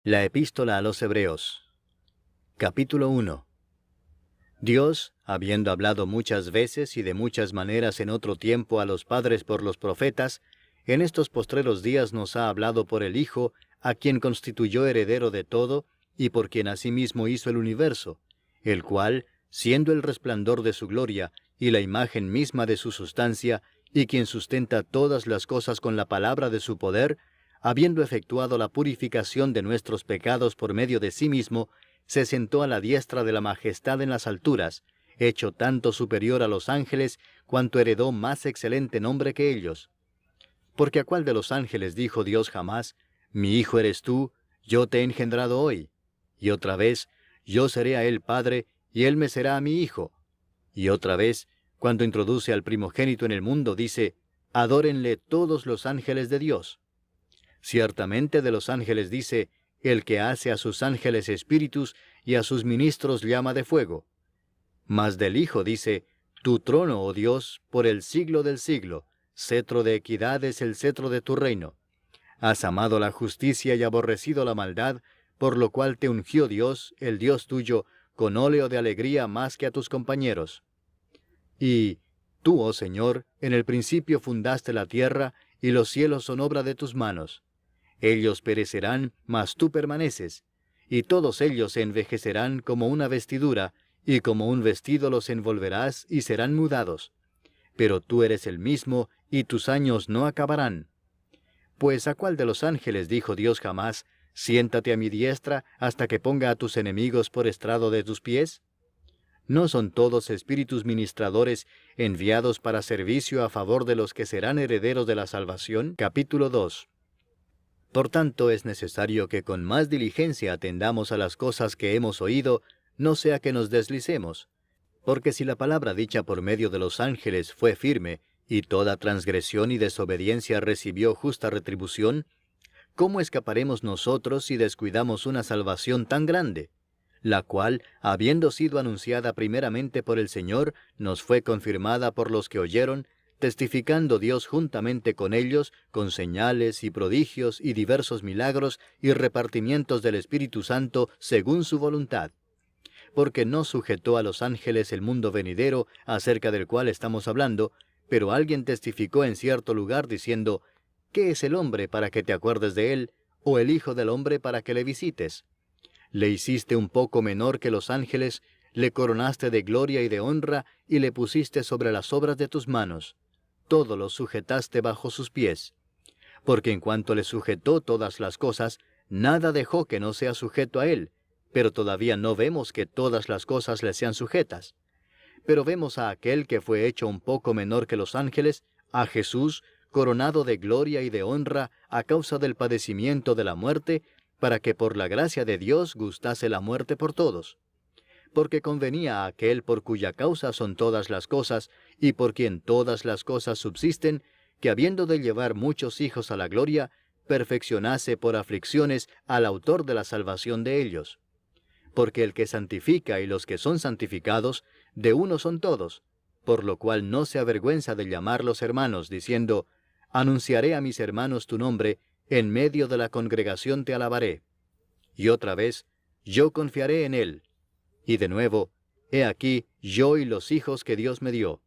La Epístola a los Hebreos. Capítulo 1. Dios, habiendo hablado muchas veces y de muchas maneras en otro tiempo a los padres por los profetas, en estos postreros días nos ha hablado por el Hijo, a quien constituyó heredero de todo, y por quien asimismo hizo el universo, el cual, siendo el resplandor de su gloria, y la imagen misma de su sustancia, y quien sustenta todas las cosas con la palabra de su poder, habiendo efectuado la purificación de nuestros pecados por medio de sí mismo, se sentó a la diestra de la majestad en las alturas, hecho tanto superior a los ángeles, cuanto heredó más excelente nombre que ellos. Porque ¿a cuál de los ángeles dijo Dios jamás, mi hijo eres tú, yo te he engendrado hoy? Y otra vez, yo seré a él padre, y él me será a mi hijo. Y otra vez, cuando introduce al primogénito en el mundo, dice, adórenle todos los ángeles de Dios. Ciertamente de los ángeles dice, el que hace a sus ángeles espíritus y a sus ministros llama de fuego. Mas del Hijo dice, tu trono, oh Dios, por el siglo del siglo, cetro de equidad es el cetro de tu reino. Has amado la justicia y aborrecido la maldad, por lo cual te ungió Dios, el Dios tuyo, con óleo de alegría más que a tus compañeros. Y tú, oh Señor, en el principio fundaste la tierra, y los cielos son obra de tus manos. Ellos perecerán, mas tú permaneces, y todos ellos se envejecerán como una vestidura, y como un vestido los envolverás y serán mudados. Pero tú eres el mismo, y tus años no acabarán. Pues ¿a cuál de los ángeles dijo Dios jamás, siéntate a mi diestra hasta que ponga a tus enemigos por estrado de tus pies? ¿No son todos espíritus ministradores enviados para servicio a favor de los que serán herederos de la salvación? Capítulo 2. Por tanto, es necesario que con más diligencia atendamos a las cosas que hemos oído, no sea que nos deslicemos. Porque si la palabra dicha por medio de los ángeles fue firme, y toda transgresión y desobediencia recibió justa retribución, ¿cómo escaparemos nosotros si descuidamos una salvación tan grande? La cual, habiendo sido anunciada primeramente por el Señor, nos fue confirmada por los que oyeron, testificando Dios juntamente con ellos, con señales y prodigios y diversos milagros y repartimientos del Espíritu Santo según su voluntad. Porque no sujetó a los ángeles el mundo venidero, acerca del cual estamos hablando, pero alguien testificó en cierto lugar diciendo, ¿qué es el hombre para que te acuerdes de él, o el hijo del hombre para que le visites? Le hiciste un poco menor que los ángeles, le coronaste de gloria y de honra, y le pusiste sobre las obras de tus manos. Todo lo sujetaste bajo sus pies. Porque en cuanto le sujetó todas las cosas, nada dejó que no sea sujeto a él, pero todavía no vemos que todas las cosas le sean sujetas. Pero vemos a aquel que fue hecho un poco menor que los ángeles, a Jesús, coronado de gloria y de honra a causa del padecimiento de la muerte, para que por la gracia de Dios gustase la muerte por todos. Porque convenía a aquel por cuya causa son todas las cosas, y por quien todas las cosas subsisten, que habiendo de llevar muchos hijos a la gloria, perfeccionase por aflicciones al autor de la salvación de ellos. Porque el que santifica y los que son santificados, de uno son todos, por lo cual no se avergüenza de llamarlos hermanos, diciendo, anunciaré a mis hermanos tu nombre, en medio de la congregación te alabaré. Y otra vez, yo confiaré en él. Y de nuevo, he aquí yo y los hijos que Dios me dio.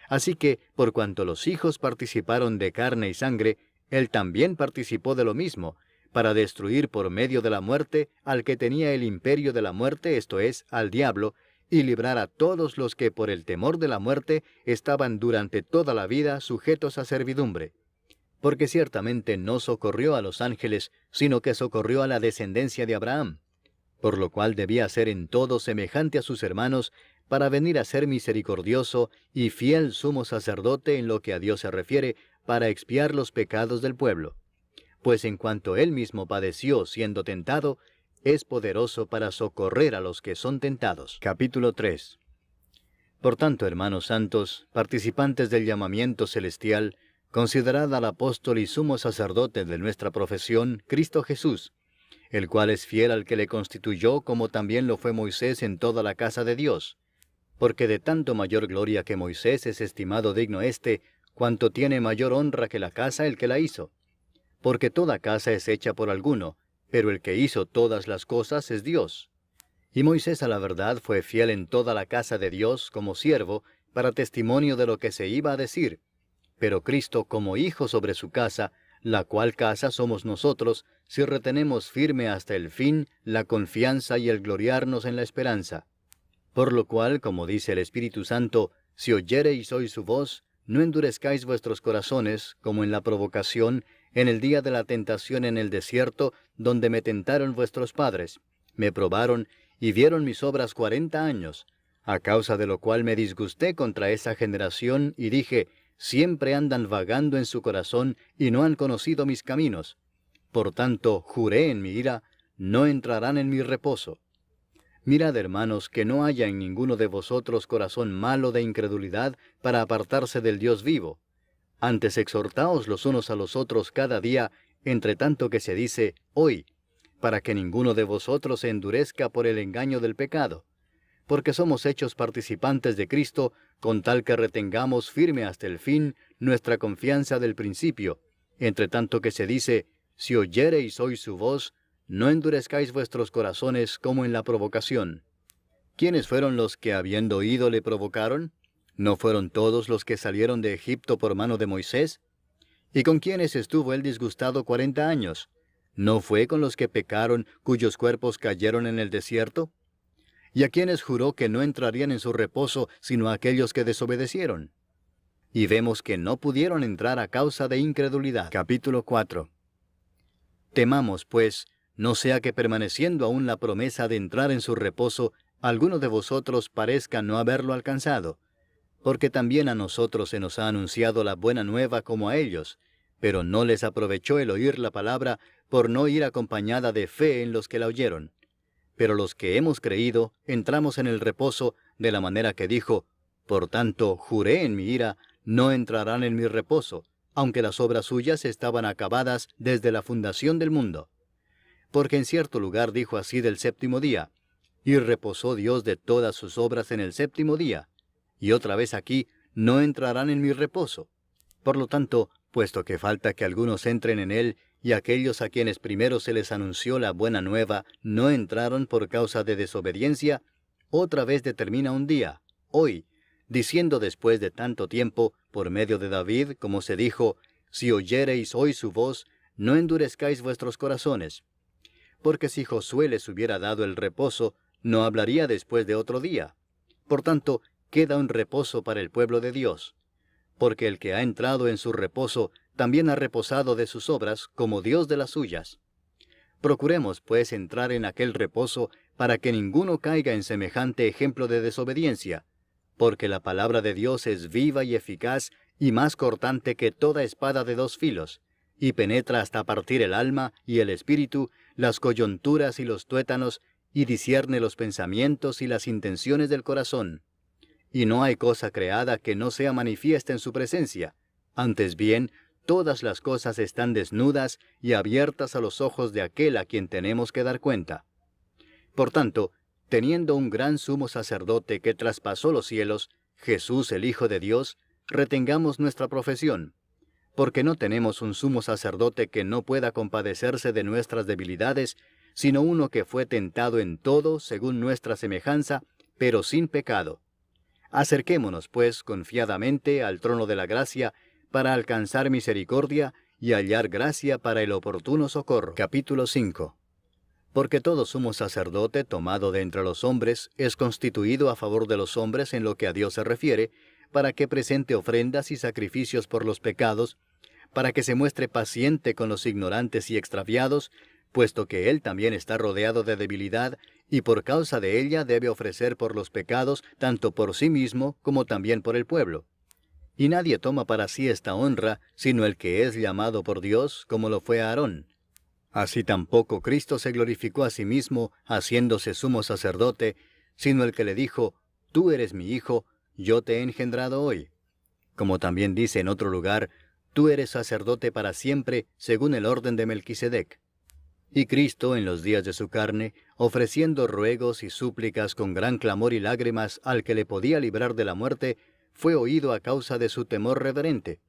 Así que, por cuanto los hijos participaron de carne y sangre, él también participó de lo mismo, para destruir por medio de la muerte al que tenía el imperio de la muerte, esto es, al diablo, y librar a todos los que por el temor de la muerte estaban durante toda la vida sujetos a servidumbre. Porque ciertamente no socorrió a los ángeles, sino que socorrió a la descendencia de Abraham, por lo cual debía ser en todo semejante a sus hermanos, para venir a ser misericordioso y fiel sumo sacerdote en lo que a Dios se refiere, para expiar los pecados del pueblo. Pues en cuanto él mismo padeció siendo tentado, es poderoso para socorrer a los que son tentados. Capítulo 3. Por tanto, hermanos santos, participantes del llamamiento celestial, considerad al apóstol y sumo sacerdote de nuestra profesión, Cristo Jesús, el cual es fiel al que le constituyó, como también lo fue Moisés en toda la casa de Dios. Porque de tanto mayor gloria que Moisés es estimado digno cuanto tiene mayor honra que la casa el que la hizo. Porque toda casa es hecha por alguno, pero el que hizo todas las cosas es Dios. Y Moisés a la verdad fue fiel en toda la casa de Dios como siervo, para testimonio de lo que se iba a decir. Pero Cristo como hijo sobre su casa, la cual casa somos nosotros, si retenemos firme hasta el fin la confianza y el gloriarnos en la esperanza. Por lo cual, como dice el Espíritu Santo, si oyereis hoy su voz, no endurezcáis vuestros corazones, como en la provocación, en el día de la tentación en el desierto, donde me tentaron vuestros padres. Me probaron y vieron mis obras 40 años, a causa de lo cual me disgusté contra esa generación, y dije, siempre andan vagando en su corazón, y no han conocido mis caminos. Por tanto, juré en mi ira, no entrarán en mi reposo. Mirad, hermanos, que no haya en ninguno de vosotros corazón malo de incredulidad para apartarse del Dios vivo. Antes exhortaos los unos a los otros cada día, entre tanto que se dice, hoy, para que ninguno de vosotros se endurezca por el engaño del pecado. Porque somos hechos participantes de Cristo, con tal que retengamos firme hasta el fin nuestra confianza del principio, entre tanto que se dice, si oyereis hoy su voz, no endurezcáis vuestros corazones como en la provocación. ¿Quiénes fueron los que habiendo oído le provocaron? ¿No fueron todos los que salieron de Egipto por mano de Moisés? ¿Y con quiénes estuvo él disgustado 40 años? ¿No fue con los que pecaron, cuyos cuerpos cayeron en el desierto? ¿Y a quienes juró que no entrarían en su reposo, sino a aquellos que desobedecieron? Y vemos que no pudieron entrar a causa de incredulidad. Capítulo 4. Temamos, pues, no sea que permaneciendo aún la promesa de entrar en su reposo, alguno de vosotros parezca no haberlo alcanzado. Porque también a nosotros se nos ha anunciado la buena nueva como a ellos, pero no les aprovechó el oír la palabra por no ir acompañada de fe en los que la oyeron. Pero los que hemos creído, entramos en el reposo, de la manera que dijo, por tanto, juré en mi ira, no entrarán en mi reposo, aunque las obras suyas estaban acabadas desde la fundación del mundo. Porque en cierto lugar dijo así del séptimo día, y reposó Dios de todas sus obras en el séptimo día. Y otra vez aquí, no entrarán en mi reposo. Por lo tanto, puesto que falta que algunos entren en él, y aquellos a quienes primero se les anunció la buena nueva no entraron por causa de desobediencia, otra vez determina un día, hoy, diciendo después de tanto tiempo, por medio de David, como se dijo, si oyereis hoy su voz, no endurezcáis vuestros corazones. Porque si Josué les hubiera dado el reposo, no hablaría después de otro día. Por tanto, queda un reposo para el pueblo de Dios. Porque el que ha entrado en su reposo, también ha reposado de sus obras, como Dios de las suyas. Procuremos, pues, entrar en aquel reposo, para que ninguno caiga en semejante ejemplo de desobediencia, porque la palabra de Dios es viva y eficaz, y más cortante que toda espada de 2 filos, y penetra hasta partir el alma y el espíritu, las coyunturas y los tuétanos, y discierne los pensamientos y las intenciones del corazón. Y no hay cosa creada que no sea manifiesta en su presencia. Antes bien, todas las cosas están desnudas y abiertas a los ojos de aquel a quien tenemos que dar cuenta. Por tanto, teniendo un gran sumo sacerdote que traspasó los cielos, Jesús el Hijo de Dios, retengamos nuestra profesión. Porque no tenemos un sumo sacerdote que no pueda compadecerse de nuestras debilidades, sino uno que fue tentado en todo según nuestra semejanza, pero sin pecado. Acerquémonos, pues, confiadamente al trono de la gracia, para alcanzar misericordia y hallar gracia para el oportuno socorro. Capítulo 5. Porque todo sumo sacerdote tomado de entre los hombres es constituido a favor de los hombres en lo que a Dios se refiere, para que presente ofrendas y sacrificios por los pecados, para que se muestre paciente con los ignorantes y extraviados, puesto que él también está rodeado de debilidad, y por causa de ella debe ofrecer por los pecados, tanto por sí mismo como también por el pueblo. Y nadie toma para sí esta honra, sino el que es llamado por Dios, como lo fue Aarón. Así tampoco Cristo se glorificó a sí mismo, haciéndose sumo sacerdote, sino el que le dijo, tú eres mi hijo, yo te he engendrado hoy. Como también dice en otro lugar, tú eres sacerdote para siempre, según el orden de Melquisedec. Y Cristo, en los días de su carne, ofreciendo ruegos y súplicas con gran clamor y lágrimas al que le podía librar de la muerte, fue oído a causa de su temor reverente.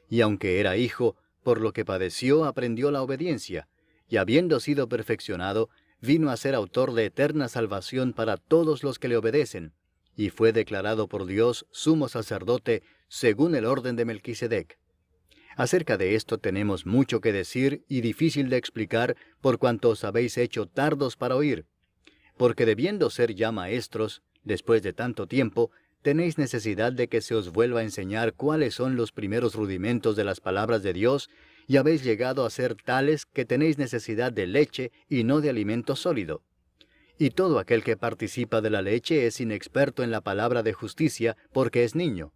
Y aunque era hijo, por lo que padeció aprendió la obediencia, y habiendo sido perfeccionado, vino a ser autor de eterna salvación para todos los que le obedecen, y fue declarado por Dios sumo sacerdote según el orden de Melquisedec. Acerca de esto tenemos mucho que decir y difícil de explicar por cuanto os habéis hecho tardos para oír, porque debiendo ser ya maestros, después de tanto tiempo, tenéis necesidad de que se os vuelva a enseñar cuáles son los primeros rudimentos de las palabras de Dios, y habéis llegado a ser tales que tenéis necesidad de leche y no de alimento sólido. Y todo aquel que participa de la leche es inexperto en la palabra de justicia, porque es niño.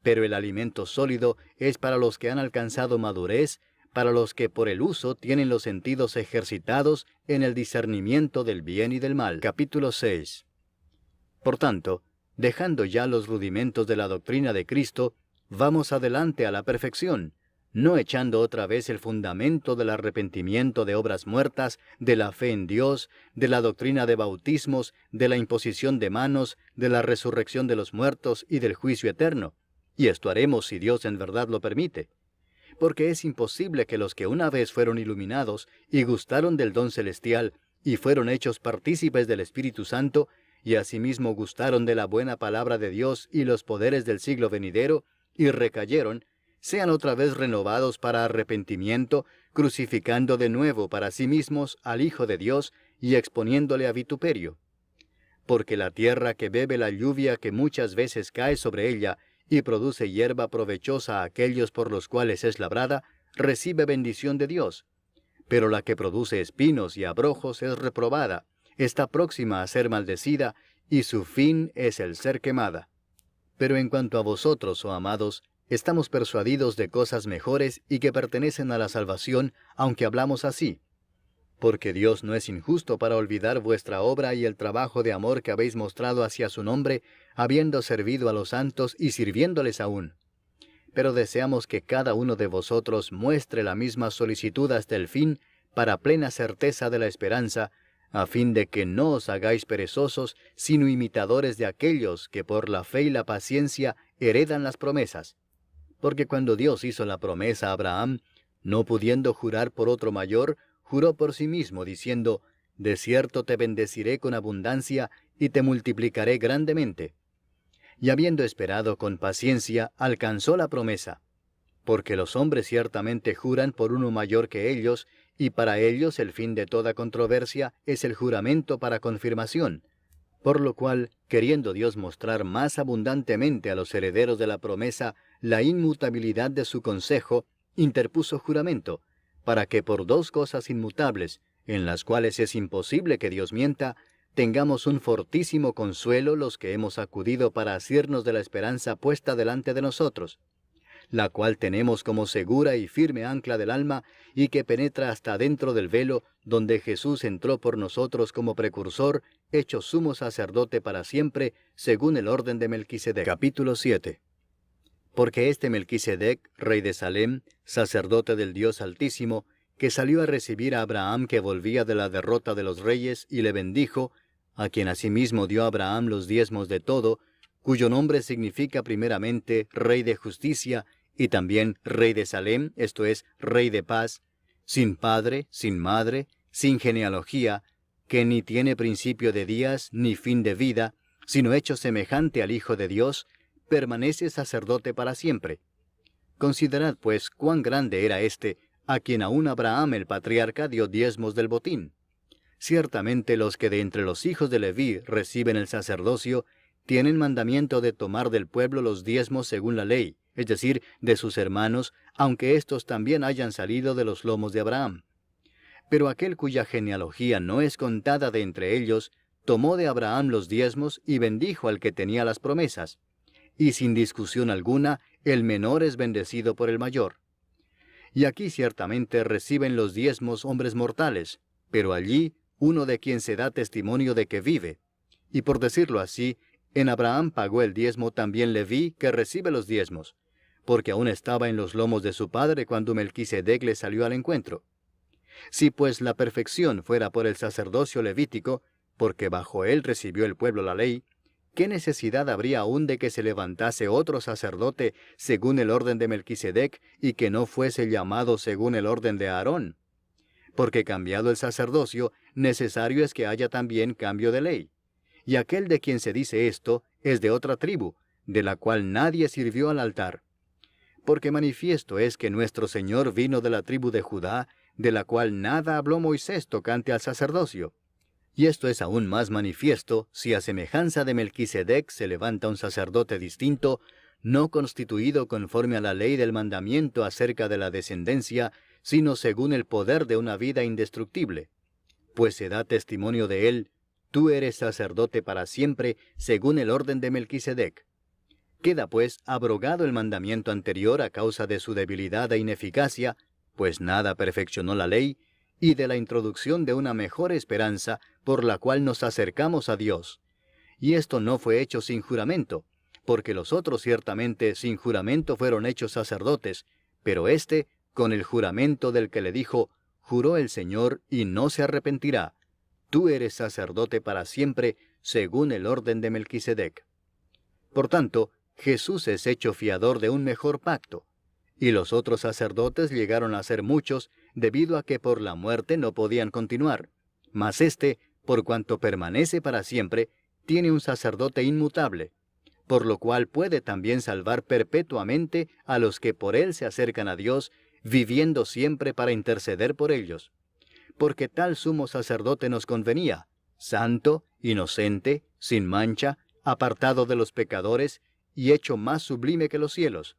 Pero el alimento sólido es para los que han alcanzado madurez, para los que por el uso tienen los sentidos ejercitados en el discernimiento del bien y del mal. Capítulo 6. Por tanto, dejando ya los rudimentos de la doctrina de Cristo, vamos adelante a la perfección, no echando otra vez el fundamento del arrepentimiento de obras muertas, de la fe en Dios, de la doctrina de bautismos, de la imposición de manos, de la resurrección de los muertos y del juicio eterno. Y esto haremos si Dios en verdad lo permite. Porque es imposible que los que una vez fueron iluminados y gustaron del don celestial y fueron hechos partícipes del Espíritu Santo, y asimismo gustaron de la buena palabra de Dios y los poderes del siglo venidero, y recayeron, sean otra vez renovados para arrepentimiento, crucificando de nuevo para sí mismos al Hijo de Dios y exponiéndole a vituperio. Porque la tierra que bebe la lluvia que muchas veces cae sobre ella, y produce hierba provechosa a aquellos por los cuales es labrada, recibe bendición de Dios. Pero la que produce espinos y abrojos es reprobada, está próxima a ser maldecida, y su fin es el ser quemada. Pero en cuanto a vosotros, oh amados, estamos persuadidos de cosas mejores y que pertenecen a la salvación, aunque hablamos así. Porque Dios no es injusto para olvidar vuestra obra y el trabajo de amor que habéis mostrado hacia su nombre, habiendo servido a los santos y sirviéndoles aún. Pero deseamos que cada uno de vosotros muestre la misma solicitud hasta el fin, para plena certeza de la esperanza, a fin de que no os hagáis perezosos, sino imitadores de aquellos que por la fe y la paciencia heredan las promesas. Porque cuando Dios hizo la promesa a Abraham, no pudiendo jurar por otro mayor, juró por sí mismo, diciendo, «De cierto te bendeciré con abundancia, y te multiplicaré grandemente». Y habiendo esperado con paciencia, alcanzó la promesa. Porque los hombres ciertamente juran por uno mayor que ellos, y para ellos el fin de toda controversia es el juramento para confirmación. Por lo cual, queriendo Dios mostrar más abundantemente a los herederos de la promesa la inmutabilidad de su consejo, interpuso juramento, para que por dos cosas inmutables, en las cuales es imposible que Dios mienta, tengamos un fortísimo consuelo los que hemos acudido para asirnos de la esperanza puesta delante de nosotros, la cual tenemos como segura y firme ancla del alma, y que penetra hasta dentro del velo, donde Jesús entró por nosotros como precursor, hecho sumo sacerdote para siempre, según el orden de Melquisedec. Capítulo 7. Porque este Melquisedec, rey de Salem, sacerdote del Dios Altísimo, que salió a recibir a Abraham que volvía de la derrota de los reyes, y le bendijo, a quien asimismo dio a Abraham los diezmos de todo, cuyo nombre significa primeramente Rey de Justicia, y también Rey de Salem, esto es, Rey de Paz, sin padre, sin madre, sin genealogía, que ni tiene principio de días, ni fin de vida, sino hecho semejante al Hijo de Dios, permanece sacerdote para siempre. Considerad, pues, cuán grande era éste, a quien aún Abraham el patriarca dio diezmos del botín. Ciertamente los que de entre los hijos de Leví reciben el sacerdocio, tienen mandamiento de tomar del pueblo los diezmos según la ley, es decir, de sus hermanos, aunque éstos también hayan salido de los lomos de Abraham. Pero aquel cuya genealogía no es contada de entre ellos, tomó de Abraham los diezmos y bendijo al que tenía las promesas. Y sin discusión alguna, el menor es bendecido por el mayor. Y aquí ciertamente reciben los diezmos hombres mortales, pero allí uno de quien se da testimonio de que vive. Y por decirlo así, en Abraham pagó el diezmo también Leví, que recibe los diezmos, porque aún estaba en los lomos de su padre cuando Melquisedec le salió al encuentro. Si pues la perfección fuera por el sacerdocio levítico, porque bajo él recibió el pueblo la ley, ¿qué necesidad habría aún de que se levantase otro sacerdote según el orden de Melquisedec y que no fuese llamado según el orden de Aarón? porque cambiado el sacerdocio, necesario es que haya también cambio de ley. Y aquel de quien se dice esto es de otra tribu, de la cual nadie sirvió al altar. Porque manifiesto es que nuestro Señor vino de la tribu de Judá, de la cual nada habló Moisés tocante al sacerdocio. Y esto es aún más manifiesto si a semejanza de Melquisedec se levanta un sacerdote distinto, no constituido conforme a la ley del mandamiento acerca de la descendencia, sino según el poder de una vida indestructible. Pues se da testimonio de él: tú eres sacerdote para siempre, según el orden de Melquisedec. Queda pues abrogado el mandamiento anterior a causa de su debilidad e ineficacia, pues nada perfeccionó la ley, y de la introducción de una mejor esperanza por la cual nos acercamos a Dios. Y esto no fue hecho sin juramento, porque los otros ciertamente sin juramento fueron hechos sacerdotes, pero éste con el juramento del que le dijo: juró el Señor y no se arrepentirá, tú eres sacerdote para siempre, según el orden de Melquisedec. Por tanto, Jesús es hecho fiador de un mejor pacto, y los otros sacerdotes llegaron a ser muchos, debido a que por la muerte no podían continuar. Mas éste, por cuanto permanece para siempre, tiene un sacerdote inmutable, por lo cual puede también salvar perpetuamente a los que por él se acercan a Dios, viviendo siempre para interceder por ellos. Porque tal sumo sacerdote nos convenía, santo, inocente, sin mancha, apartado de los pecadores, y hecho más sublime que los cielos,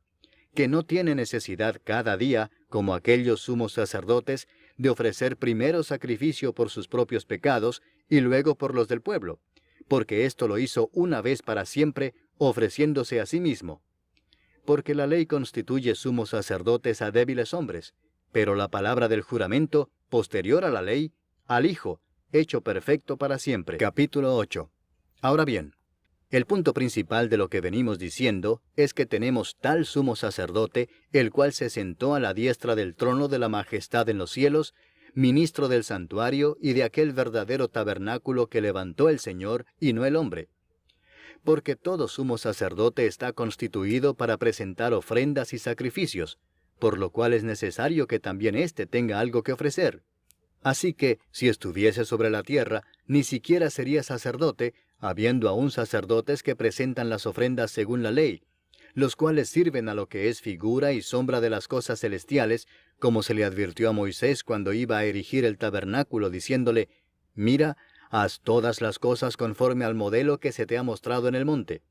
que no tiene necesidad cada día, como aquellos sumos sacerdotes, de ofrecer primero sacrificio por sus propios pecados y luego por los del pueblo, porque esto lo hizo una vez para siempre, ofreciéndose a sí mismo. Porque la ley constituye sumos sacerdotes a débiles hombres, pero la palabra del juramento, posterior a la ley, al Hijo, hecho perfecto para siempre. Capítulo 8. Ahora bien, el punto principal de lo que venimos diciendo es que tenemos tal sumo sacerdote, el cual se sentó a la diestra del trono de la majestad en los cielos, ministro del santuario y de aquel verdadero tabernáculo que levantó el Señor y no el hombre. Porque todo sumo sacerdote está constituido para presentar ofrendas y sacrificios, por lo cual es necesario que también éste tenga algo que ofrecer. Así que, si estuviese sobre la tierra, ni siquiera sería sacerdote, habiendo aún sacerdotes que presentan las ofrendas según la ley, los cuales sirven a lo que es figura y sombra de las cosas celestiales, como se le advirtió a Moisés cuando iba a erigir el tabernáculo, diciéndole: mira, haz todas las cosas conforme al modelo que se te ha mostrado en el monte.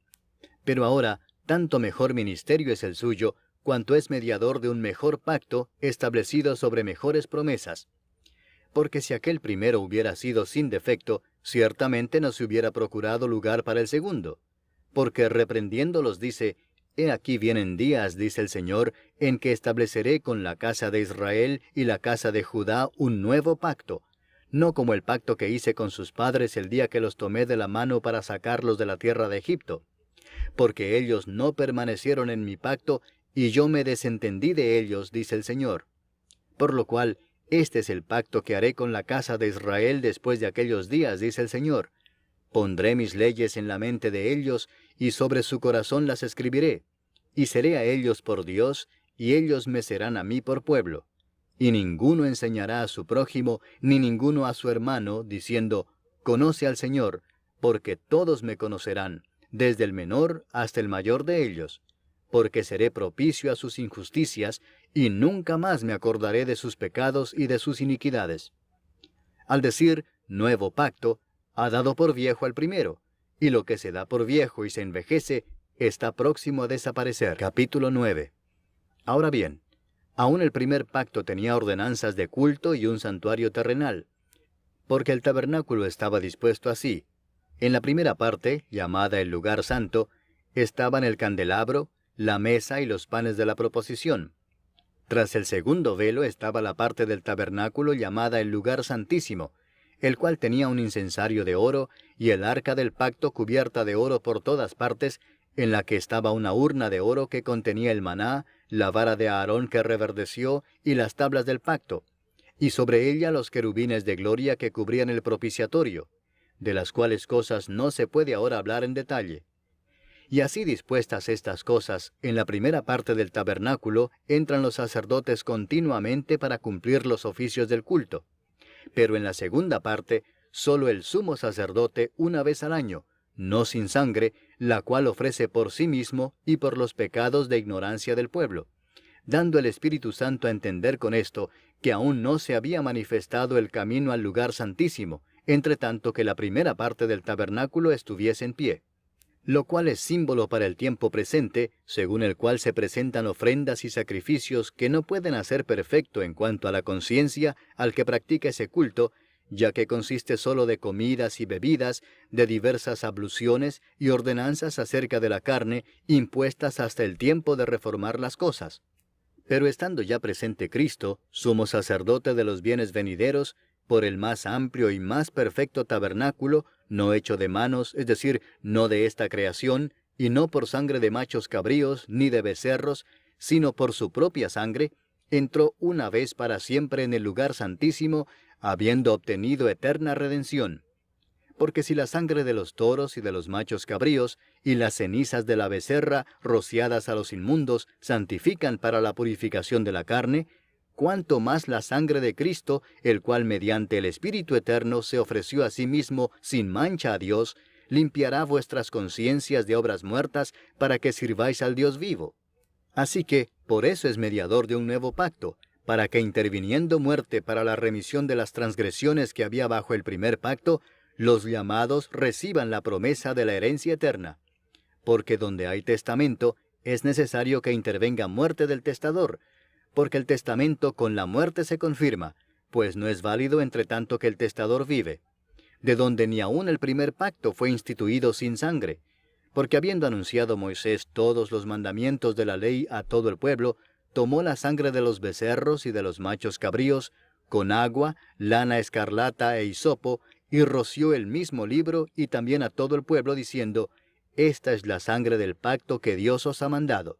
Pero ahora, tanto mejor ministerio es el suyo, cuanto es mediador de un mejor pacto, establecido sobre mejores promesas. Porque si aquel primero hubiera sido sin defecto, ciertamente no se hubiera procurado lugar para el segundo. Porque reprendiéndolos dice: he aquí vienen días, dice el Señor, en que estableceré con la casa de Israel y la casa de Judá un nuevo pacto, no como el pacto que hice con sus padres el día que los tomé de la mano para sacarlos de la tierra de Egipto. Porque ellos no permanecieron en mi pacto, y yo me desentendí de ellos, dice el Señor. Por lo cual, este es el pacto que haré con la casa de Israel después de aquellos días, dice el Señor. Pondré mis leyes en la mente de ellos, y sobre su corazón las escribiré. Y seré a ellos por Dios, y ellos me serán a mí por pueblo. Y ninguno enseñará a su prójimo, ni ninguno a su hermano, diciendo: conoce al Señor, porque todos me conocerán, desde el menor hasta el mayor de ellos. Porque seré propicio a sus injusticias, y nunca más me acordaré de sus pecados y de sus iniquidades. Al decir nuevo pacto, ha dado por viejo al primero, y lo que se da por viejo y se envejece, está próximo a desaparecer. Capítulo 9. Ahora bien, aún el primer pacto tenía ordenanzas de culto y un santuario terrenal, porque el tabernáculo estaba dispuesto así. En la primera parte, llamada el lugar santo, estaban el candelabro, la mesa y los panes de la proposición. Tras el segundo velo estaba la parte del tabernáculo llamada el lugar santísimo, el cual tenía un incensario de oro y el arca del pacto cubierta de oro por todas partes, en la que estaba una urna de oro que contenía el maná, la vara de Aarón que reverdeció y las tablas del pacto, y sobre ella los querubines de gloria que cubrían el propiciatorio, de las cuales cosas no se puede ahora hablar en detalle. Y así dispuestas estas cosas, en la primera parte del tabernáculo entran los sacerdotes continuamente para cumplir los oficios del culto. Pero en la segunda parte, solo el sumo sacerdote una vez al año, no sin sangre, la cual ofrece por sí mismo y por los pecados de ignorancia del pueblo, dando el Espíritu Santo a entender con esto que aún no se había manifestado el camino al lugar santísimo, entre tanto que la primera parte del tabernáculo estuviese en pie, lo cual es símbolo para el tiempo presente, según el cual se presentan ofrendas y sacrificios que no pueden hacer perfecto en cuanto a la conciencia al que practica ese culto, ya que consiste solo de comidas y bebidas, de diversas abluciones y ordenanzas acerca de la carne, impuestas hasta el tiempo de reformar las cosas. Pero estando ya presente Cristo, sumo sacerdote de los bienes venideros, por el más amplio y más perfecto tabernáculo, no hecho de manos, es decir, no de esta creación, y no por sangre de machos cabríos, ni de becerros, sino por su propia sangre, entró una vez para siempre en el lugar santísimo, habiendo obtenido eterna redención. Porque si la sangre de los toros y de los machos cabríos, y las cenizas de la becerra, rociadas a los inmundos, santifican para la purificación de la carne, cuánto más la sangre de Cristo, el cual mediante el Espíritu Eterno se ofreció a sí mismo sin mancha a Dios, limpiará vuestras conciencias de obras muertas para que sirváis al Dios vivo. Así que, por eso es mediador de un nuevo pacto, para que interviniendo muerte para la remisión de las transgresiones que había bajo el primer pacto, los llamados reciban la promesa de la herencia eterna. Porque donde hay testamento, es necesario que intervenga muerte del testador, porque el testamento con la muerte se confirma, pues no es válido entre tanto que el testador vive, de donde ni aun el primer pacto fue instituido sin sangre, porque habiendo anunciado Moisés todos los mandamientos de la ley a todo el pueblo, tomó la sangre de los becerros y de los machos cabríos, con agua, lana escarlata e hisopo, y roció el mismo libro y también a todo el pueblo, diciendo, esta es la sangre del pacto que Dios os ha mandado.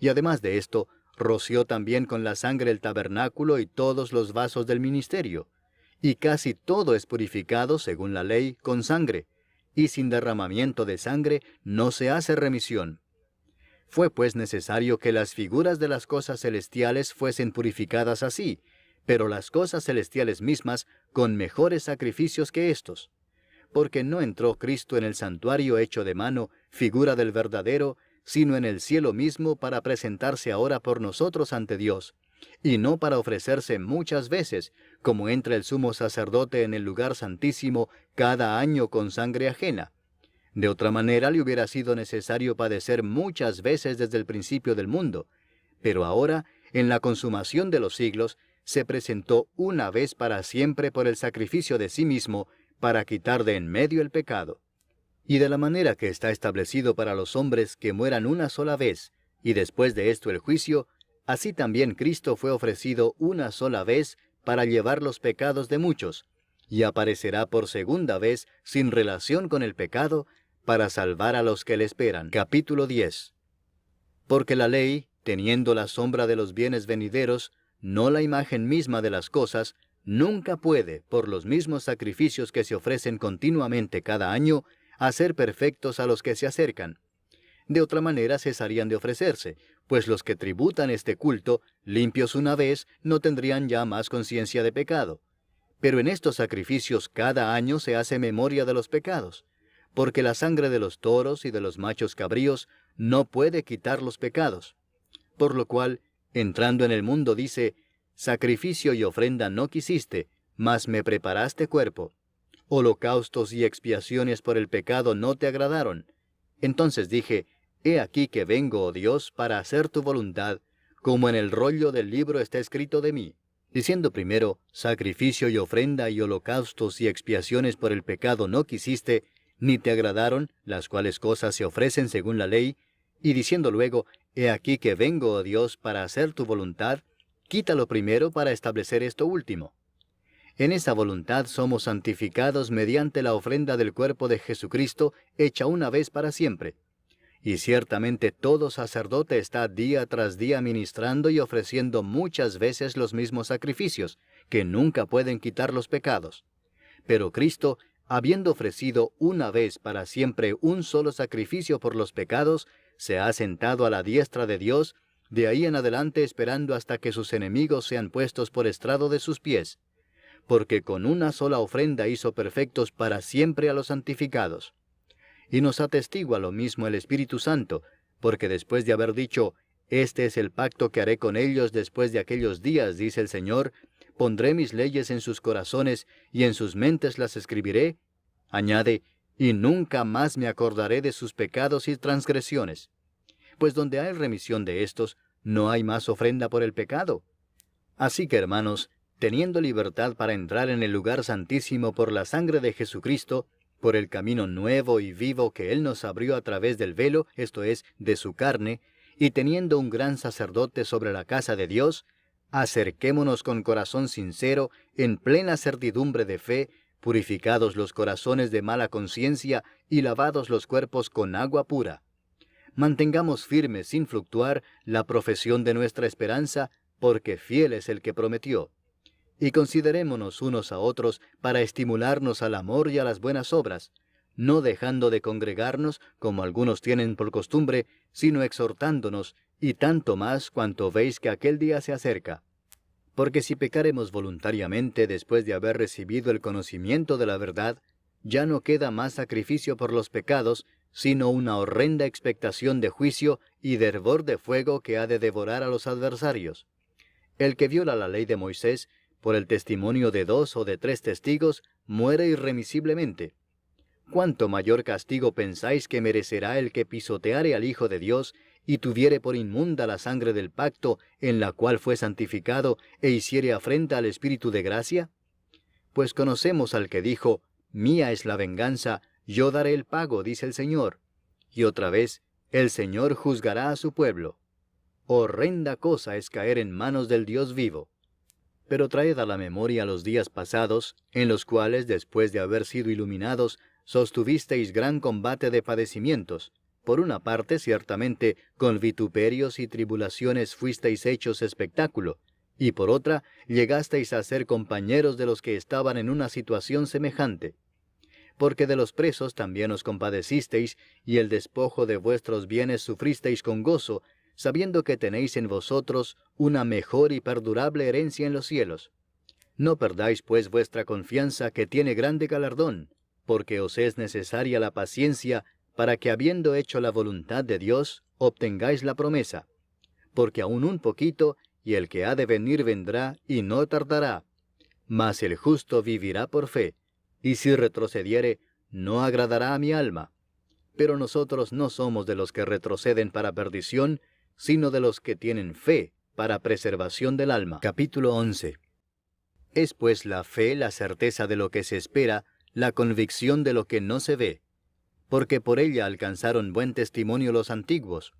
Y además de esto, roció también con la sangre el tabernáculo y todos los vasos del ministerio. Y casi todo es purificado, según la ley, con sangre, y sin derramamiento de sangre no se hace remisión. Fue pues necesario que las figuras de las cosas celestiales fuesen purificadas así, pero las cosas celestiales mismas con mejores sacrificios que éstos. Porque no entró Cristo en el santuario hecho de mano, figura del verdadero, sino en el cielo mismo para presentarse ahora por nosotros ante Dios, y no para ofrecerse muchas veces, como entra el sumo sacerdote en el lugar santísimo cada año con sangre ajena. De otra manera le hubiera sido necesario padecer muchas veces desde el principio del mundo, pero ahora, en la consumación de los siglos, se presentó una vez para siempre por el sacrificio de sí mismo, para quitar de en medio el pecado. Y de la manera que está establecido para los hombres que mueran una sola vez, y después de esto el juicio, así también Cristo fue ofrecido una sola vez para llevar los pecados de muchos, y aparecerá por segunda vez sin relación con el pecado, para salvar a los que le esperan. Capítulo 10. Porque la ley, teniendo la sombra de los bienes venideros, no la imagen misma de las cosas, nunca puede, por los mismos sacrificios que se ofrecen continuamente cada año, hacer perfectos a los que se acercan. De otra manera cesarían de ofrecerse, pues los que tributan este culto, limpios una vez, no tendrían ya más conciencia de pecado. Pero en estos sacrificios cada año se hace memoria de los pecados, porque la sangre de los toros y de los machos cabríos no puede quitar los pecados. Por lo cual, entrando en el mundo dice, sacrificio y ofrenda no quisiste, mas me preparaste cuerpo. Holocaustos y expiaciones por el pecado no te agradaron. Entonces dije, he aquí que vengo, oh Dios, para hacer tu voluntad, como en el rollo del libro está escrito de mí. Diciendo primero, sacrificio y ofrenda y holocaustos y expiaciones por el pecado no quisiste, ni te agradaron, las cuales cosas se ofrecen según la ley, y diciendo luego, he aquí que vengo, oh Dios, para hacer tu voluntad, quítalo primero para establecer esto último. En esa voluntad somos santificados mediante la ofrenda del cuerpo de Jesucristo, hecha una vez para siempre. Y ciertamente todo sacerdote está día tras día ministrando y ofreciendo muchas veces los mismos sacrificios, que nunca pueden quitar los pecados. Pero Cristo, habiendo ofrecido una vez para siempre un solo sacrificio por los pecados, se ha sentado a la diestra de Dios, de ahí en adelante esperando hasta que sus enemigos sean puestos por estrado de sus pies. porque con una sola ofrenda hizo perfectos para siempre a los santificados. Y nos atestigua lo mismo el Espíritu Santo, porque después de haber dicho, este es el pacto que haré con ellos después de aquellos días, dice el Señor, pondré mis leyes en sus corazones y en sus mentes las escribiré, añade, y nunca más me acordaré de sus pecados y transgresiones. Pues donde hay remisión de estos, no hay más ofrenda por el pecado. Así que, hermanos, teniendo libertad para entrar en el lugar santísimo por la sangre de Jesucristo, por el camino nuevo y vivo que Él nos abrió a través del velo, esto es, de su carne, y teniendo un gran sacerdote sobre la casa de Dios, acerquémonos con corazón sincero, en plena certidumbre de fe, purificados los corazones de mala conciencia y lavados los cuerpos con agua pura. Mantengamos firme sin fluctuar la profesión de nuestra esperanza, porque fiel es el que prometió. Y considerémonos unos a otros para estimularnos al amor y a las buenas obras, no dejando de congregarnos, como algunos tienen por costumbre, sino exhortándonos, y tanto más cuanto veis que aquel día se acerca. Porque si pecaremos voluntariamente después de haber recibido el conocimiento de la verdad, ya no queda más sacrificio por los pecados, sino una horrenda expectación de juicio y de hervor de fuego que ha de devorar a los adversarios. El que viola la ley de Moisés, por el testimonio de 2 o de 3 testigos, muere irremisiblemente. ¿Cuánto mayor castigo pensáis que merecerá el que pisoteare al Hijo de Dios, y tuviere por inmunda la sangre del pacto, en la cual fue santificado, e hiciere afrenta al Espíritu de gracia? Pues conocemos al que dijo, mía es la venganza, yo daré el pago, dice el Señor. Y otra vez, el Señor juzgará a su pueblo. Horrenda cosa es caer en manos del Dios vivo. Pero traed a la memoria los días pasados, en los cuales, después de haber sido iluminados, sostuvisteis gran combate de padecimientos. Por una parte, ciertamente, con vituperios y tribulaciones fuisteis hechos espectáculo, y por otra, llegasteis a ser compañeros de los que estaban en una situación semejante. Porque de los presos también os compadecisteis, y el despojo de vuestros bienes sufristeis con gozo, sabiendo que tenéis en vosotros una mejor y perdurable herencia en los cielos. No perdáis pues vuestra confianza, que tiene grande galardón, porque os es necesaria la paciencia, para que habiendo hecho la voluntad de Dios, obtengáis la promesa. Porque aún un poquito, y el que ha de venir vendrá, y no tardará. Mas el justo vivirá por fe, y si retrocediere, no agradará a mi alma. Pero nosotros no somos de los que retroceden para perdición, sino de los que tienen fe para preservación del alma. Capítulo 11. Es pues la fe la certeza de lo que se espera, la convicción de lo que no se ve, porque por ella alcanzaron buen testimonio los antiguos.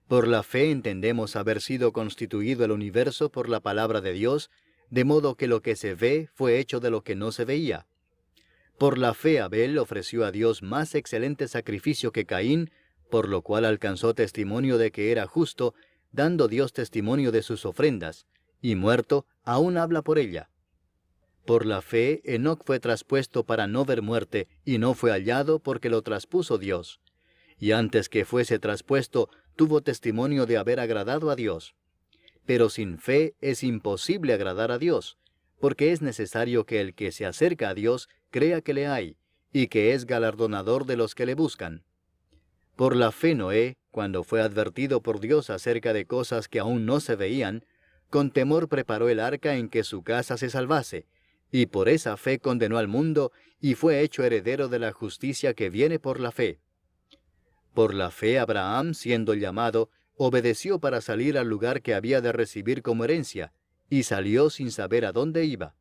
Por la fe entendemos haber sido constituido el universo por la palabra de Dios, de modo que lo que se ve fue hecho de lo que no se veía. Por la fe Abel ofreció a Dios más excelente sacrificio que Caín, por lo cual alcanzó testimonio de que era justo, dando Dios testimonio de sus ofrendas, y muerto, aún habla por ella. Por la fe Enoc fue traspuesto para no ver muerte, y no fue hallado porque lo traspuso Dios. Y antes que fuese traspuesto, tuvo testimonio de haber agradado a Dios. Pero sin fe es imposible agradar a Dios, porque es necesario que el que se acerca a Dios crea que le hay, y que es galardonador de los que le buscan. Por la fe Noé, cuando fue advertido por Dios acerca de cosas que aún no se veían, con temor preparó el arca en que su casa se salvase, y por esa fe condenó al mundo, y fue hecho heredero de la justicia que viene por la fe. Por la fe Abraham, siendo llamado, obedeció para salir al lugar que había de recibir como herencia, y salió sin saber a dónde iba.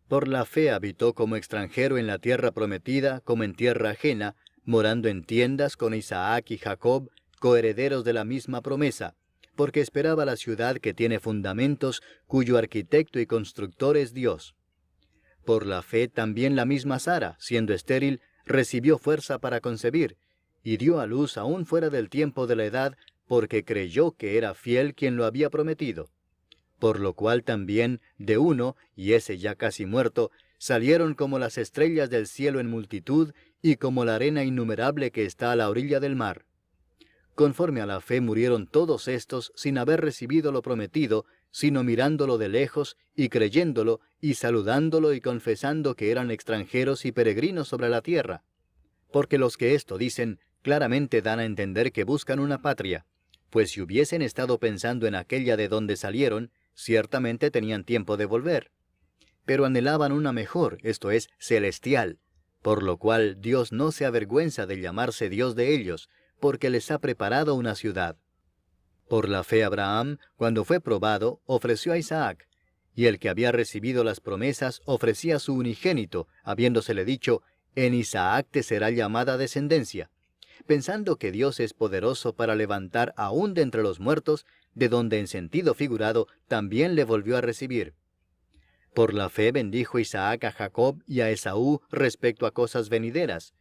Por la fe habitó como extranjero en la tierra prometida, como en tierra ajena, morando en tiendas con Isaac y Jacob, coherederos de la misma promesa, porque esperaba la ciudad que tiene fundamentos, cuyo arquitecto y constructor es Dios. Por la fe también la misma Sara, siendo estéril, recibió fuerza para concebir, y dio a luz aún fuera del tiempo de la edad, porque creyó que era fiel quien lo había prometido. Por lo cual también, de uno, y ese ya casi muerto, salieron como las estrellas del cielo en multitud, y como la arena innumerable que está a la orilla del mar. Conforme a la fe murieron todos estos sin haber recibido lo prometido, sino mirándolo de lejos y creyéndolo y saludándolo y confesando que eran extranjeros y peregrinos sobre la tierra. Porque los que esto dicen claramente dan a entender que buscan una patria, pues si hubiesen estado pensando en aquella de donde salieron, ciertamente tenían tiempo de volver. Pero anhelaban una mejor, esto es, celestial, por lo cual Dios no se avergüenza de llamarse Dios de ellos, porque les ha preparado una ciudad. Por la fe Abraham, cuando fue probado, ofreció a Isaac, y el que había recibido las promesas ofrecía a su unigénito, habiéndosele dicho, en Isaac te será llamada descendencia, pensando que Dios es poderoso para levantar aún de entre los muertos, de donde en sentido figurado también le volvió a recibir. Por la fe bendijo Isaac a Jacob y a Esaú respecto a cosas venideras.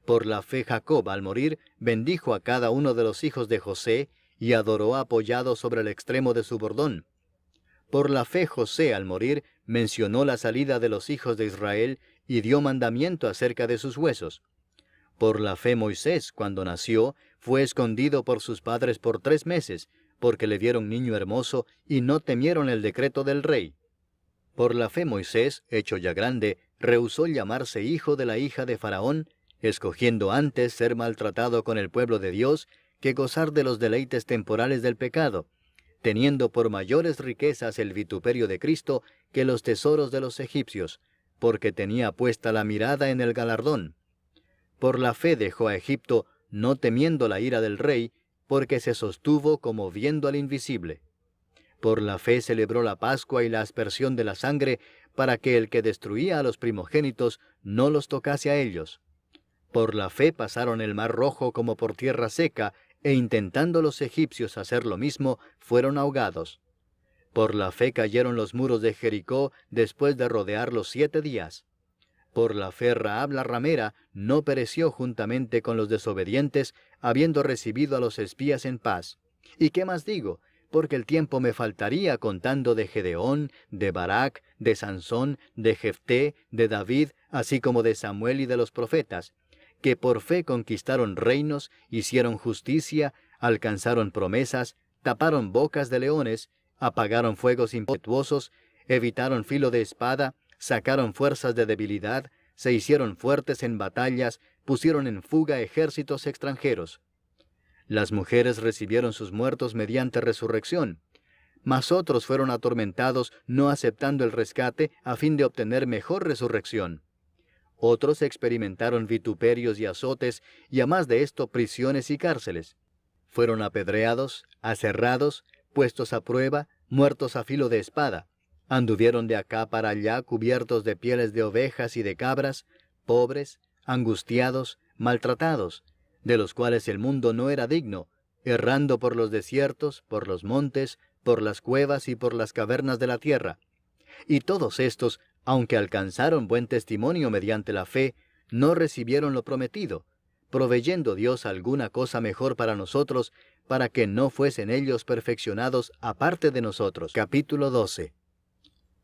Por la fe Jacob, al morir, bendijo a cada uno de los hijos de José, y adoró apoyado sobre el extremo de su bordón. Por la fe José, al morir, mencionó la salida de los hijos de Israel, y dio mandamiento acerca de sus huesos. Por la fe Moisés, cuando nació, fue escondido por sus padres por 3 meses, porque le vieron niño hermoso, y no temieron el decreto del rey. Por la fe Moisés, hecho ya grande, rehusó llamarse hijo de la hija de Faraón, escogiendo antes ser maltratado con el pueblo de Dios, que gozar de los deleites temporales del pecado, teniendo por mayores riquezas el vituperio de Cristo que los tesoros de los egipcios, porque tenía puesta la mirada en el galardón. Por la fe dejó a Egipto, no temiendo la ira del rey, porque se sostuvo como viendo al invisible. Por la fe celebró la Pascua y la aspersión de la sangre, para que el que destruía a los primogénitos no los tocase a ellos. Por la fe pasaron el mar Rojo como por tierra seca, e intentando los egipcios hacer lo mismo, fueron ahogados. Por la fe cayeron los muros de Jericó después de rodearlos 7 días. Por la fe Rahab la ramera no pereció juntamente con los desobedientes, habiendo recibido a los espías en paz. ¿Y qué más digo? Porque el tiempo me faltaría contando de Gedeón, de Barak, de Sansón, de Jefté, de David, así como de Samuel y de los profetas, que por fe conquistaron reinos, hicieron justicia, alcanzaron promesas, taparon bocas de leones, apagaron fuegos impetuosos, evitaron filo de espada, sacaron fuerzas de debilidad, se hicieron fuertes en batallas, pusieron en fuga ejércitos extranjeros. Las mujeres recibieron sus muertos mediante resurrección, mas otros fueron atormentados no aceptando el rescate a fin de obtener mejor resurrección. Otros experimentaron vituperios y azotes, y a más de esto prisiones y cárceles. Fueron apedreados, aserrados, puestos a prueba, muertos a filo de espada. Anduvieron de acá para allá cubiertos de pieles de ovejas y de cabras, pobres, angustiados, maltratados, de los cuales el mundo no era digno, errando por los desiertos, por los montes, por las cuevas y por las cavernas de la tierra. Y todos estos, aunque alcanzaron buen testimonio mediante la fe, no recibieron lo prometido, proveyendo Dios alguna cosa mejor para nosotros, para que no fuesen ellos perfeccionados aparte de nosotros. Capítulo 12.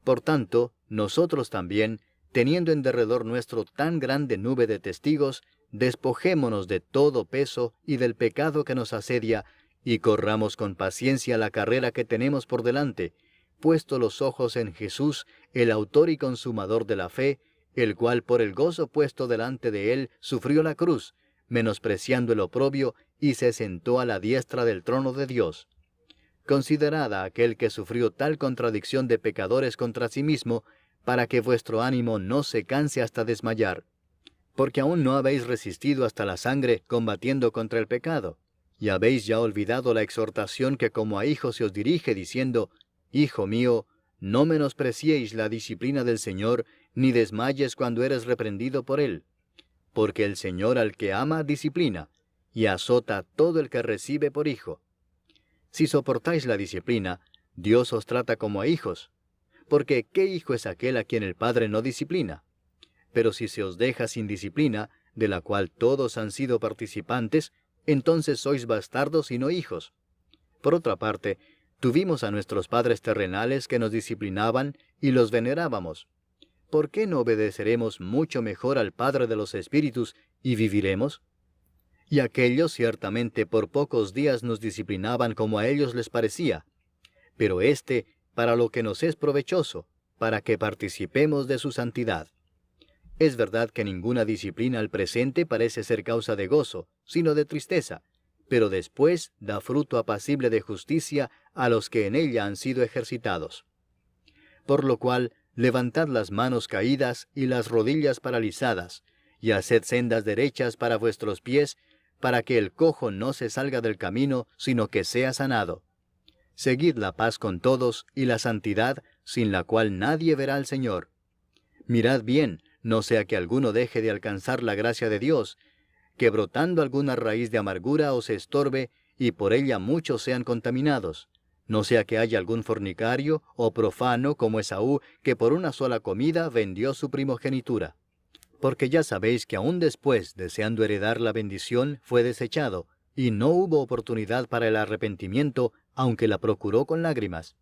Por tanto, nosotros también, teniendo en derredor nuestro tan grande nube de testigos, despojémonos de todo peso y del pecado que nos asedia, y corramos con paciencia la carrera que tenemos por delante, puesto los ojos en Jesús, el autor y consumador de la fe, el cual por el gozo puesto delante de él sufrió la cruz, menospreciando el oprobio, y se sentó a la diestra del trono de Dios. Considerad a aquel que sufrió tal contradicción de pecadores contra sí mismo, para que vuestro ánimo no se canse hasta desmayar. Porque aún no habéis resistido hasta la sangre combatiendo contra el pecado, y habéis ya olvidado la exhortación que como a hijos se os dirige, diciendo, Hijo mío, no menospreciéis la disciplina del Señor, ni desmayes cuando eres reprendido por Él. Porque el Señor al que ama disciplina, y azota a todo el que recibe por hijo. Si soportáis la disciplina, Dios os trata como a hijos. Porque ¿qué hijo es aquel a quien el Padre no disciplina? Pero si se os deja sin disciplina, de la cual todos han sido participantes, entonces sois bastardos y no hijos. Por otra parte, tuvimos a nuestros padres terrenales que nos disciplinaban y los venerábamos. ¿Por qué no obedeceremos mucho mejor al Padre de los Espíritus y viviremos? Y aquellos ciertamente por pocos días nos disciplinaban como a ellos les parecía, pero éste, para lo que nos es provechoso, para que participemos de su santidad. Es verdad que ninguna disciplina al presente parece ser causa de gozo, sino de tristeza, pero después da fruto apacible de justicia a los que en ella han sido ejercitados. Por lo cual, levantad las manos caídas y las rodillas paralizadas, y haced sendas derechas para vuestros pies, para que el cojo no se salga del camino, sino que sea sanado. Seguid la paz con todos y la santidad, sin la cual nadie verá al Señor. Mirad bien, no sea que alguno deje de alcanzar la gracia de Dios, que brotando alguna raíz de amargura os estorbe, y por ella muchos sean contaminados. No sea que haya algún fornicario o profano como Esaú, que por una sola comida vendió su primogenitura. Porque ya sabéis que aún después, deseando heredar la bendición, fue desechado, y no hubo oportunidad para el arrepentimiento, aunque la procuró con lágrimas.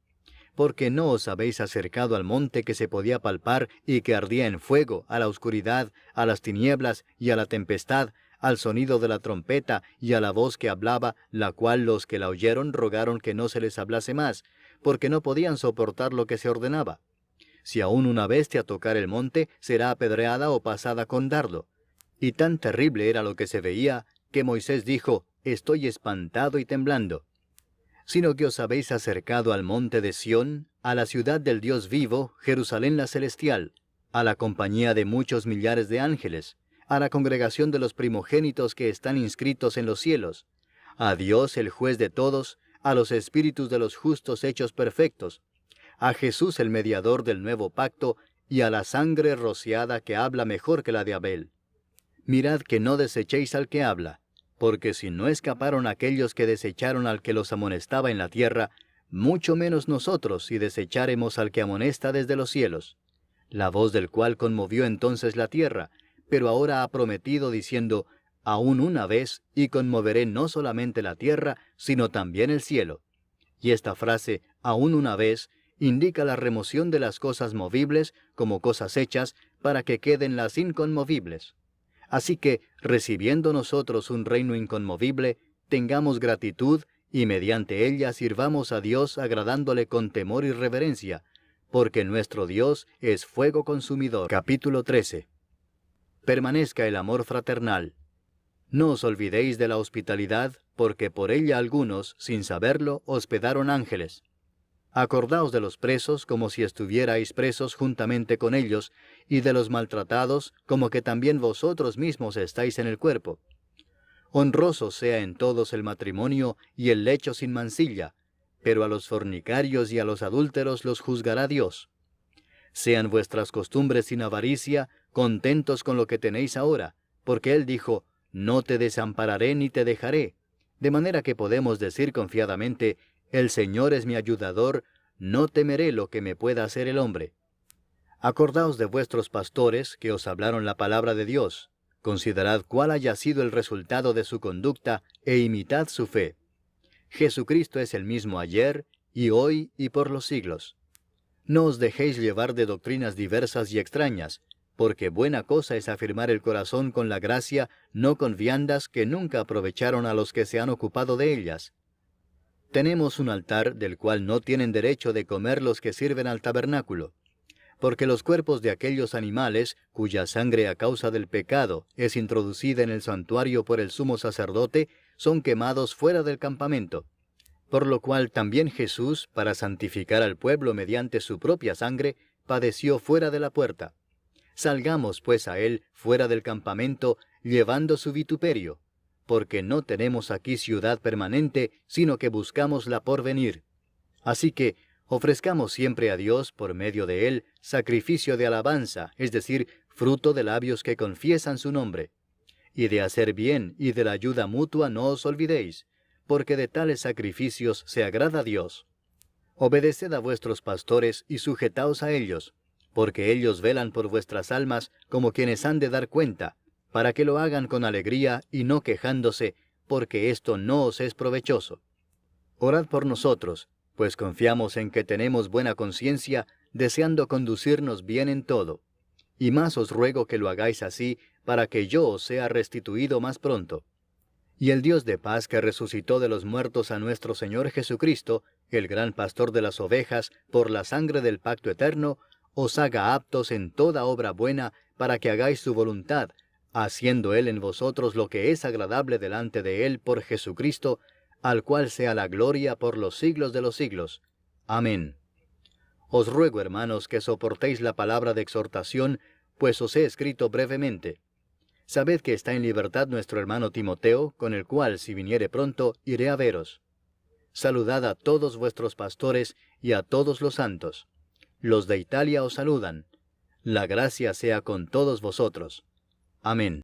Porque no os habéis acercado al monte que se podía palpar y que ardía en fuego, a la oscuridad, a las tinieblas y a la tempestad, al sonido de la trompeta y a la voz que hablaba, la cual los que la oyeron rogaron que no se les hablase más, porque no podían soportar lo que se ordenaba. Si aún una bestia tocar el monte, será apedreada o pasada con dardo. Y tan terrible era lo que se veía, que Moisés dijo, «Estoy espantado y temblando». Sino que os habéis acercado al monte de Sión, a la ciudad del Dios vivo, Jerusalén la celestial, a la compañía de muchos millares de ángeles, a la congregación de los primogénitos que están inscritos en los cielos, a Dios el juez de todos, a los espíritus de los justos hechos perfectos, a Jesús el mediador del nuevo pacto, y a la sangre rociada que habla mejor que la de Abel. Mirad que no desechéis al que habla, porque si no escaparon aquellos que desecharon al que los amonestaba en la tierra, mucho menos nosotros si desecháremos al que amonesta desde los cielos, la voz del cual conmovió entonces la tierra, pero ahora ha prometido diciendo, aún una vez, y conmoveré no solamente la tierra, sino también el cielo. Y esta frase, aún una vez, indica la remoción de las cosas movibles como cosas hechas, para que queden las inconmovibles. Así que, recibiendo nosotros un reino inconmovible, tengamos gratitud, y mediante ella sirvamos a Dios agradándole con temor y reverencia, porque nuestro Dios es fuego consumidor. Capítulo 13. Permanezca el amor fraternal. No os olvidéis de la hospitalidad, porque por ella algunos, sin saberlo, hospedaron ángeles. Acordaos de los presos como si estuvierais presos juntamente con ellos, y de los maltratados como que también vosotros mismos estáis en el cuerpo. Honroso sea en todos el matrimonio y el lecho sin mancilla, pero a los fornicarios y a los adúlteros los juzgará Dios. Sean vuestras costumbres sin avaricia, contentos con lo que tenéis ahora, porque Él dijo, «No te desampararé ni te dejaré», de manera que podemos decir confiadamente, «El Señor es mi ayudador, no temeré lo que me pueda hacer el hombre». Acordaos de vuestros pastores que os hablaron la palabra de Dios, considerad cuál haya sido el resultado de su conducta, e imitad su fe. Jesucristo es el mismo ayer, y hoy, y por los siglos. No os dejéis llevar de doctrinas diversas y extrañas, porque buena cosa es afirmar el corazón con la gracia, no con viandas que nunca aprovecharon a los que se han ocupado de ellas. Tenemos un altar del cual no tienen derecho de comer los que sirven al tabernáculo, porque los cuerpos de aquellos animales, cuya sangre a causa del pecado es introducida en el santuario por el sumo sacerdote, son quemados fuera del campamento. Por lo cual también Jesús, para santificar al pueblo mediante su propia sangre, padeció fuera de la puerta. Salgamos pues a él fuera del campamento, llevando su vituperio, porque no tenemos aquí ciudad permanente, sino que buscamos la por venir. Así que ofrezcamos siempre a Dios, por medio de él, sacrificio de alabanza, es decir, fruto de labios que confiesan su nombre. Y de hacer bien y de la ayuda mutua no os olvidéis, porque de tales sacrificios se agrada a Dios. Obedeced a vuestros pastores y sujetaos a ellos, porque ellos velan por vuestras almas como quienes han de dar cuenta, para que lo hagan con alegría y no quejándose, porque esto no os es provechoso. Orad por nosotros, pues confiamos en que tenemos buena conciencia, deseando conducirnos bien en todo. Y más os ruego que lo hagáis así, para que yo os sea restituido más pronto. Y el Dios de paz que resucitó de los muertos a nuestro Señor Jesucristo, el gran pastor de las ovejas, por la sangre del pacto eterno, os haga aptos en toda obra buena para que hagáis su voluntad, haciendo Él en vosotros lo que es agradable delante de Él por Jesucristo, al cual sea la gloria por los siglos de los siglos. Amén. Os ruego, hermanos, que soportéis la palabra de exhortación, pues os he escrito brevemente. Sabed que está en libertad nuestro hermano Timoteo, con el cual, si viniere pronto, iré a veros. Saludad a todos vuestros pastores y a todos los santos. Los de Italia os saludan. La gracia sea con todos vosotros. Amén.